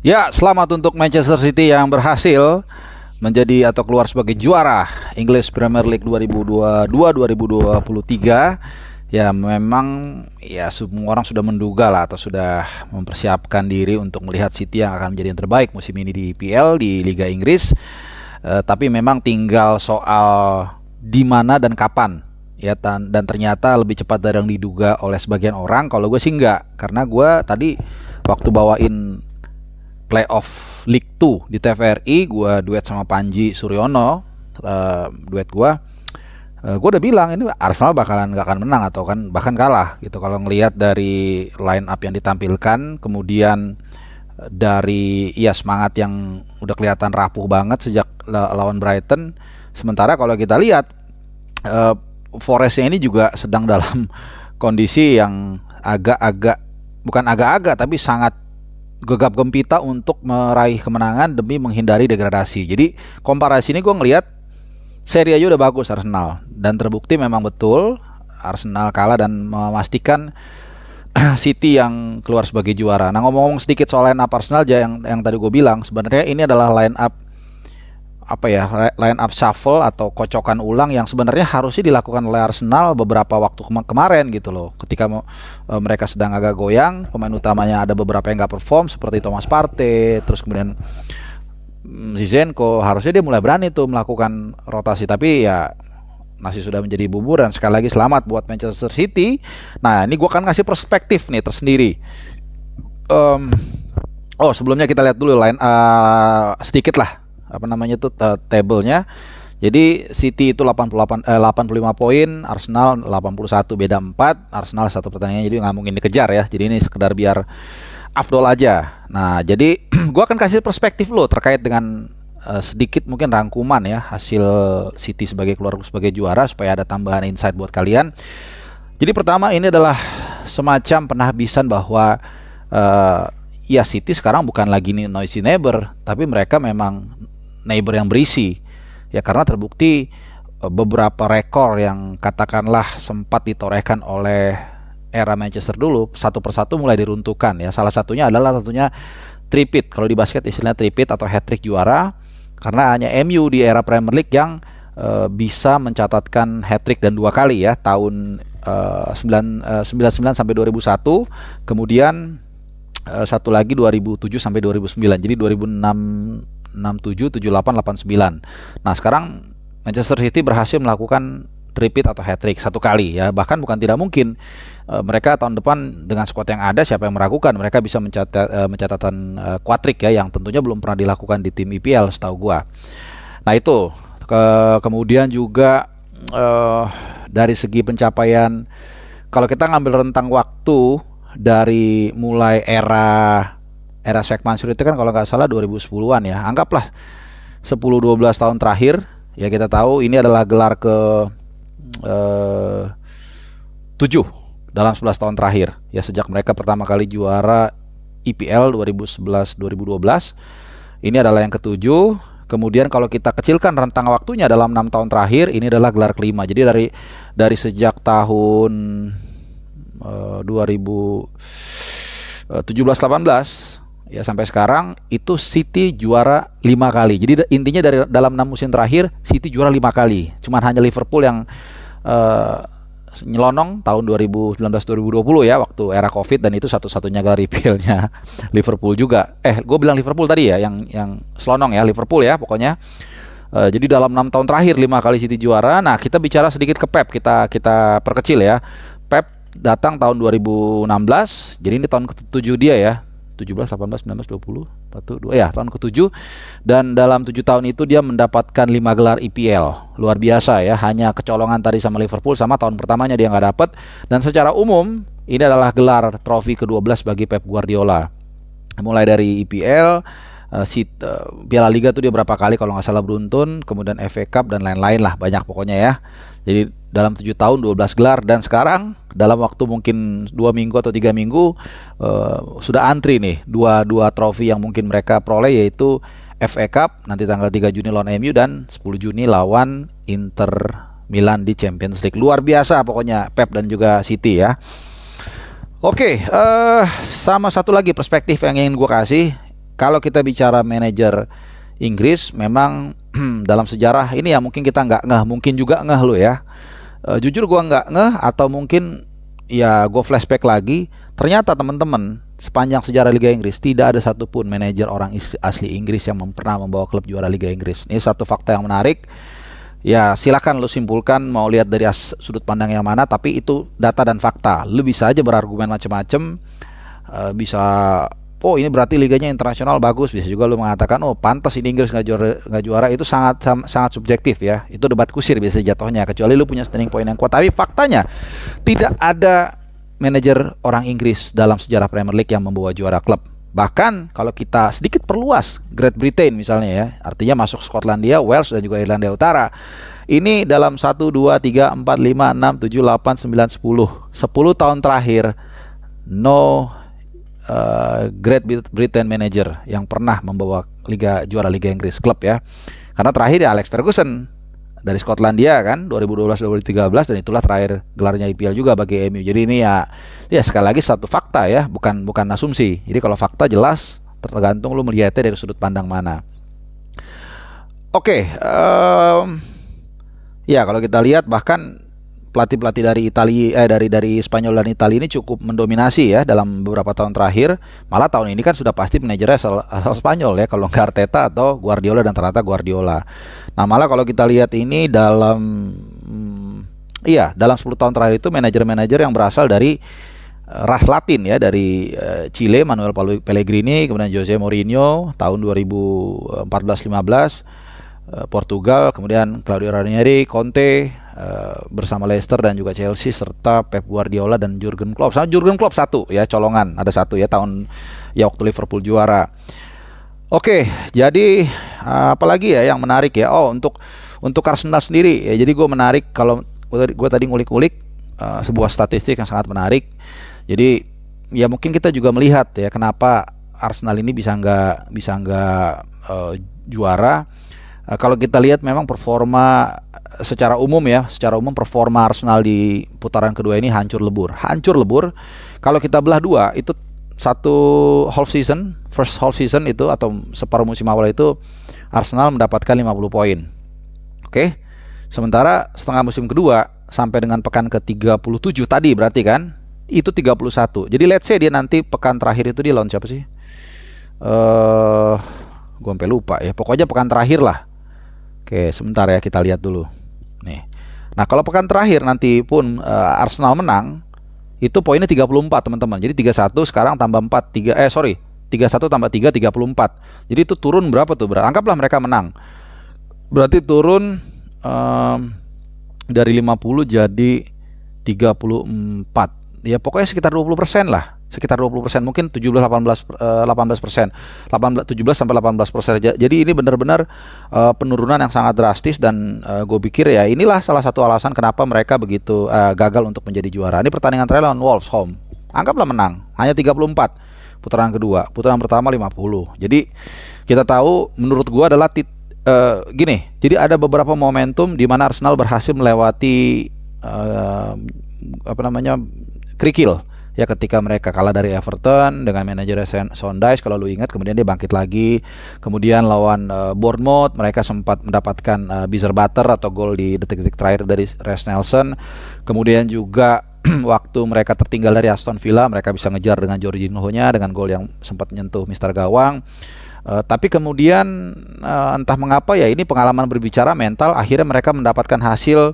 Ya, selamat untuk Manchester City yang berhasil menjadi atau keluar sebagai juara English Premier League 2022-2023. Ya, memang ya semua orang sudah menduga lah atau sudah mempersiapkan diri untuk melihat City yang akan menjadi yang terbaik musim ini di IPL di Liga Inggris. Tapi memang tinggal soal di mana dan kapan. Ya, dan ternyata lebih cepat dari yang diduga oleh sebagian orang. Kalau gue sih enggak, karena gue tadi waktu bawain playoff League 2 di TVRI, gue duet sama Panji Suryono, duet gue udah bilang ini Arsenal gak akan menang atau kan bahkan kalah gitu kalau ngelihat dari line up yang ditampilkan, kemudian dari semangat yang udah kelihatan rapuh banget sejak lawan Brighton. Sementara kalau kita lihat Forestnya ini juga sedang dalam kondisi yang bukan agak-agak tapi sangat gegap gempita untuk meraih kemenangan demi menghindari degradasi. Jadi komparasi ini gue ngelihat seri aja udah bagus Arsenal, dan terbukti memang betul Arsenal kalah dan memastikan City yang keluar sebagai juara. Nah, ngomong-ngomong sedikit soal line up Arsenal aja yang tadi gue bilang, sebenarnya ini adalah line up shuffle atau kocokan ulang yang sebenarnya harusnya dilakukan oleh Arsenal beberapa waktu kemarin gitu loh. Ketika mereka sedang agak goyang, pemain utamanya ada beberapa yang nggak perform seperti Thomas Partey, terus kemudian Zinchenko, harusnya dia mulai berani tuh melakukan rotasi, tapi ya nasi sudah menjadi bubur. Dan sekali lagi selamat buat Manchester City. Nah, ini gue akan ngasih perspektif nih tersendiri. Sebelumnya kita lihat dulu sedikit lah tablenya. Jadi City itu 85 poin, Arsenal 81, beda 4. Arsenal satu pertandingan, jadi nggak mungkin dikejar ya. Jadi ini sekedar biar afdol aja. Nah, jadi gue akan kasih perspektif lo terkait dengan sedikit mungkin rangkuman ya hasil City keluar sebagai juara supaya ada tambahan insight buat kalian. Jadi pertama, ini adalah semacam penahbisan bahwa City sekarang bukan lagi noisy neighbor, tapi mereka memang neighbor yang berisi. Ya, karena terbukti beberapa rekor yang katakanlah sempat ditorehkan oleh era Manchester dulu satu persatu mulai diruntuhkan ya. Salah satunya tripit. Kalau di basket istilahnya tripit atau hat-trick juara, karena hanya MU di era Premier League yang bisa mencatatkan hat-trick dan 2 kali ya, tahun 99 sampai 2001, kemudian satu lagi 2007 sampai 2009. Jadi 2006, 67, 78, 89. Nah, sekarang Manchester City berhasil melakukan tripit atau hat-trick 1 kali ya. Bahkan bukan tidak mungkin mereka tahun depan dengan skuad yang ada, siapa yang meragukan mereka bisa mencatatkan quadrick ya, yang tentunya belum pernah dilakukan di tim IPL setahu gua. Nah, itu kemudian juga dari segi pencapaian, kalau kita ngambil rentang waktu dari mulai era Sheikh Mansur itu kan kalau nggak salah 2010-an ya, anggaplah 10-12 tahun terakhir ya. Kita tahu ini adalah gelar ke 7 dalam 11 tahun terakhir ya, sejak mereka pertama kali juara IPL 2011-2012. Ini adalah yang ke-7. Kemudian kalau kita kecilkan rentang waktunya dalam 6 tahun terakhir, ini adalah gelar kelima. Jadi dari sejak tahun 2017-18 ya sampai sekarang itu City juara 5 kali. Jadi intinya dalam 6 musim terakhir City juara 5 kali. Cuman hanya Liverpool yang nyelonong tahun 2019-2020 ya, waktu era Covid, dan itu satu-satunya gelar IPL-nya Liverpool juga. Gue bilang Liverpool tadi ya, yang selonong ya, Liverpool ya pokoknya. Jadi dalam 6 tahun terakhir 5 kali City juara. Nah, kita bicara sedikit ke Pep, kita perkecil ya. Pep datang tahun 2016, jadi ini tahun ke-7 dia ya. 17, 18, 19, 20, 1, 2 ya, tahun ke-7. Dan dalam 7 tahun itu dia mendapatkan 5 gelar IPL. Luar biasa ya, hanya kecolongan tadi sama Liverpool, sama tahun pertamanya dia nggak dapat. Dan secara umum ini adalah gelar trofi ke-12 bagi Pep Guardiola. Mulai dari IPL, Piala Liga tuh dia berapa kali kalau nggak salah beruntun, kemudian FA Cup dan lain-lain lah, banyak pokoknya ya. Jadi dalam 7 tahun 12 gelar, dan sekarang dalam waktu mungkin 2 minggu atau 3 minggu sudah antri nih dua trofi yang mungkin mereka peroleh, yaitu FA Cup nanti tanggal 3 Juni lawan MU dan 10 Juni lawan Inter Milan di Champions League. Luar biasa pokoknya Pep dan juga City ya. Oke, sama satu lagi perspektif yang ingin gue kasih. kalau kita bicara manajer Inggris, memang dalam sejarah ini ya mungkin kita nggak ngeh, mungkin juga ngeh lo ya. Jujur gua nggak ngeh, atau mungkin ya gue flashback lagi, ternyata teman-teman sepanjang sejarah Liga Inggris tidak ada satupun manajer orang asli Inggris yang pernah membawa klub juara Liga Inggris. Ini satu fakta yang menarik. Ya silakan lu simpulkan mau lihat dari sudut pandang yang mana, tapi itu data dan fakta. Lu bisa aja berargumen macam-macam, bisa oh ini berarti liganya internasional bagus, bisa juga lu mengatakan oh pantas ini Inggris nggak juara. Itu sangat subjektif ya, itu debat kusir biasa jatuhnya, kecuali lu punya standing point yang kuat. Tapi faktanya tidak ada manajer orang Inggris dalam sejarah Premier League yang membawa juara klub. Bahkan kalau kita sedikit perluas Great Britain misalnya ya, artinya masuk Skotlandia, Wales dan juga Irlandia Utara. Ini dalam 1, 2, 3, 4, 5, 6, 7, 8, 9, 10 tahun terakhir no Great Britain manager yang pernah membawa juara Liga Inggris klub ya. Karena terakhir ya Alex Ferguson dari Skotlandia kan 2012-2013, dan itulah terakhir gelarnya IPL juga bagi MU. Jadi ini ya sekali lagi satu fakta ya, bukan asumsi. Jadi kalau fakta jelas, tergantung lu melihatnya dari sudut pandang mana. Oke, ya kalau kita lihat bahkan pelatih-pelatih dari Italia dari Spanyol dan Italia ini cukup mendominasi ya dalam beberapa tahun terakhir. Malah tahun ini kan sudah pasti manajernya asal Spanyol ya, kalau nggak Arteta atau Guardiola, dan ternyata Guardiola. Nah malah kalau kita lihat ini dalam 10 tahun terakhir itu manajer-manajer yang berasal dari ras Latin ya, dari Chile Manuel Pellegrini, kemudian Jose Mourinho tahun 2014-15, Portugal, kemudian Claudio Ranieri, Conte bersama Leicester dan juga Chelsea, serta Pep Guardiola dan Jurgen Klopp. Sama Jurgen Klopp satu ya, colongan ada satu ya tahun ya waktu Liverpool juara. Oke, jadi apalagi ya yang menarik ya. Oh, untuk Arsenal sendiri ya. Jadi gue menarik kalau gue tadi ngulik-ngulik sebuah statistik yang sangat menarik. Jadi ya mungkin kita juga melihat ya kenapa Arsenal ini bisa nggak juara. Kalau kita lihat memang performa secara umum performa Arsenal di putaran kedua ini hancur lebur. Kalau kita belah dua, itu first half season itu atau separuh musim awal itu Arsenal mendapatkan 50 poin. Oke. Sementara setengah musim kedua sampai dengan pekan ke-37 tadi berarti kan itu 31. Jadi let's say dia nanti pekan terakhir itu dia lawan siapa sih? Gue sampai lupa ya. Pokoknya pekan terakhir lah. Oke, sebentar ya kita lihat dulu. Nih. Nah, kalau pekan terakhir nanti pun Arsenal menang, itu poinnya 34 teman-teman. Jadi 31 sekarang tambah 4 31 tambah 3 34. Jadi itu turun berapa tuh? Anggaplah mereka menang. Berarti turun dari 50 jadi 34. Ya pokoknya sekitar 20% lah. Sekitar 20%, mungkin 18%. 17 sampai 18%. Jadi ini benar-benar penurunan yang sangat drastis, dan gue pikir ya inilah salah satu alasan kenapa mereka begitu gagal untuk menjadi juara. Ini pertandingan terakhir lawan Wolves home. Anggaplah menang, hanya 34 putaran kedua. Putaran pertama 50. Jadi kita tahu menurut gue adalah gini. Jadi ada beberapa momentum di mana Arsenal berhasil melewati kerikil ya, ketika mereka kalah dari Everton dengan manajer Sondice kalau lu ingat, kemudian dia bangkit lagi, kemudian lawan Bournemouth mereka sempat mendapatkan buzzer beater atau gol di detik-detik terakhir dari Reiss Nelson, kemudian juga waktu mereka tertinggal dari Aston Villa mereka bisa ngejar dengan Jorginho-nya dengan gol yang sempat menyentuh mister gawang. Tapi kemudian entah mengapa ya, ini pengalaman berbicara mental, akhirnya mereka mendapatkan hasil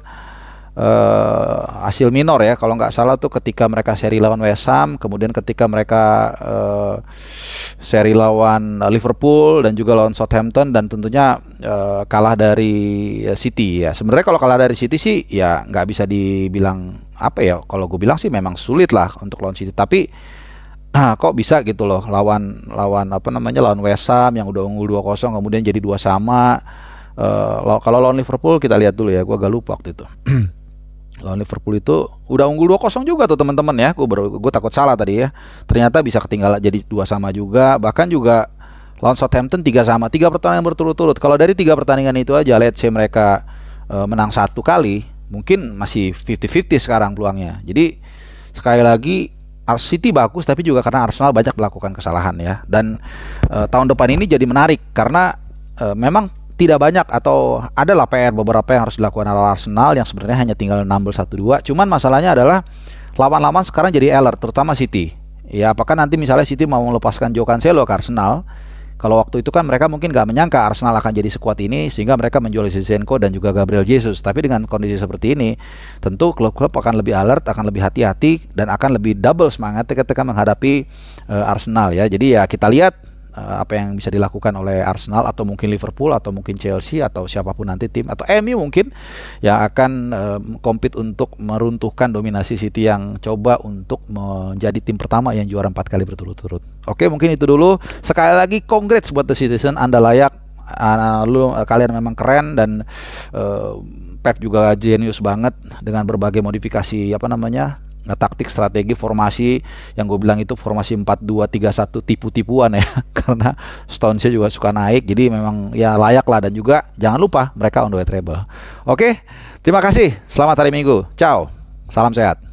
minor ya, kalau nggak salah tuh ketika mereka seri lawan West Ham, kemudian ketika mereka seri lawan Liverpool dan juga lawan Southampton, dan tentunya kalah dari City ya. Sebenarnya kalau kalah dari City sih ya nggak bisa dibilang apa ya, kalau gue bilang sih memang sulit lah untuk lawan City, tapi kok bisa gitu loh lawan West Ham yang udah unggul 2-0 kemudian jadi 2-2. Kalau lawan Liverpool kita lihat dulu ya, gue agak lupa waktu itu. Lawan Liverpool itu udah unggul 2-0 juga tuh teman-teman ya. Gue takut salah tadi ya. Ternyata bisa ketinggalan jadi 2-2 juga. Bahkan juga lawan Southampton 3-3. 3 pertandingan berturut-turut. Kalau dari 3 pertandingan itu aja let's say mereka menang 1 kali, mungkin masih 50-50 sekarang peluangnya. Jadi sekali lagi City bagus, tapi juga karena Arsenal banyak melakukan kesalahan ya. Dan tahun depan ini jadi menarik karena memang tidak banyak atau adalah PR beberapa yang harus dilakukan oleh Arsenal yang sebenarnya hanya tinggal nambel 1-2. Cuman masalahnya adalah lawan-lawan sekarang jadi alert, terutama City. Ya, apakah nanti misalnya City mau melepaskan Joe Cancelo ke Arsenal? Kalau waktu itu kan mereka mungkin nggak menyangka Arsenal akan jadi sekuat ini, sehingga mereka menjual Zinchenko dan juga Gabriel Jesus. Tapi dengan kondisi seperti ini, tentu klub-klub akan lebih alert, akan lebih hati-hati, dan akan lebih double semangat ketika menghadapi Arsenal ya. Jadi ya kita lihat apa yang bisa dilakukan oleh Arsenal atau mungkin Liverpool atau mungkin Chelsea atau siapapun nanti tim atau MU mungkin yang akan compete untuk meruntuhkan dominasi City yang coba untuk menjadi tim pertama yang juara 4 kali berturut-turut. Oke, mungkin itu dulu. Sekali lagi congrats buat The Citizen, Anda layak. Kalian memang keren dan Pep juga jenius banget dengan berbagai modifikasi taktik, strategi, formasi yang gue bilang itu formasi 4-2-3-1 tipu-tipuan ya karena Stonesnya juga suka naik, jadi memang ya layak lah. Dan juga jangan lupa mereka on the way treble. Oke, terima kasih, selamat hari Minggu, ciao, salam sehat.